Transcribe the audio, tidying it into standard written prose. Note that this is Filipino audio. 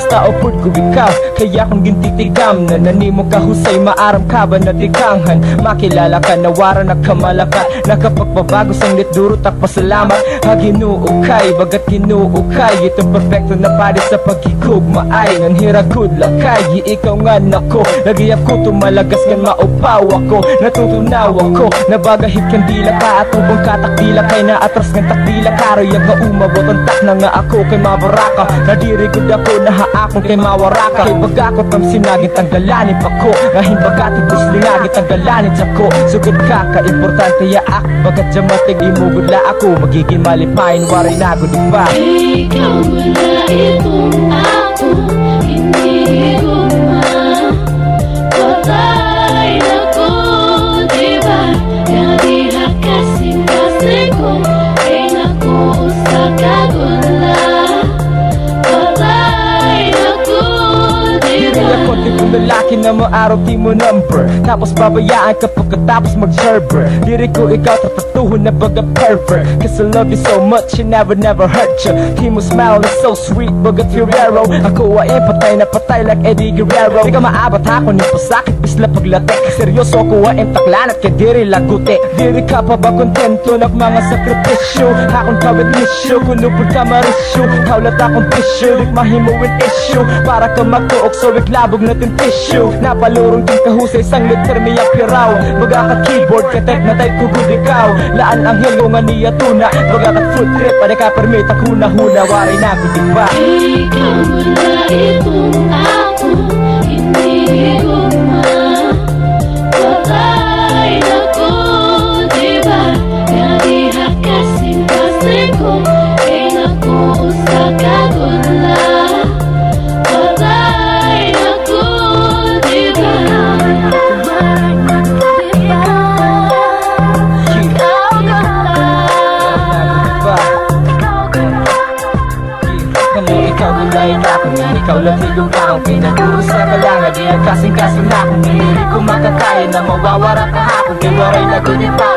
Basta upod ko ikaw, kaya kung gintitigam na nanimo kahusay, maaram ka ba na tikanghan? Makilala ka, nawara nagkamalaka, nakapagbabago sanglit durot at pasalamat. Haginuukay, bagat ginuukay, itong perfecto na pare sa pagkikugmaay. Nanhira good lakay, ikaw nga nako, nagiyap ko tumalagas kan maupaw ako. Natutunaw ako, nabagahit kan dila ka, at ubang katakdila kay na atras kan takdila ka. Rayag nga umabot ang tak na nga ako kay mabaraka. Nadirigod ako na haakong kay mawaraka. Kay bagakot ang sinagit ang galanip ako, ngahin bagatid guslingagit ang galanit ako. Sugod ka ka-importante yaak, bagat jamatig imugod la ako. Magiging malipain, waray na ako diba? Ikaw wala itong ako, hindi ko mapatay na ko, diba? Kaya diha kasing-kasing ko, ay naku sa kagula. Patay na ko, diba? Hindi ako tipong lalaki na maaraw di mo number, tapos babayaan ka pagkatapos mag-server. Diri ko ikaw tatatuhon na baga pervert, cause I love you so much and never hurt you. Di mo smile is so sweet bagat Ferrero. Ako ay patay na patay like Eddie Guerrero. Di ka maabat ako ni pasakit bisla paglatek. Seryoso ko ay taklan at kadiri lagute. Diri ka pa ba kontento ng mga sakripisyo? Akong kawit nisyo, kunupod ka marisyo. Kaulat akong tissue, dik mahimuin issue. Para ka magtuok so iklabog natin tissue. Napalurong ting kahusay sang liter miya piraw. Baga ka keyboard, ka type na type kugod ikaw. Laan ang hilo nga niya tuna, baga ka food trip, pwede ka permit ako na huna. Waray na ako diba? Ikaw wala itong ako, hindi ko mapatay na ko, diba? Kaya diha kasing-kasing ko, ay naku sa kagula. Patay na ko, diba? Ikaw gulay na ako, ikaw lang ligong ka ang pinaguro sa kalangan. Di ang kasing-kasing na ako, hindi ko makakaya na mawawara ka ako. Kaya waray na gunin pa.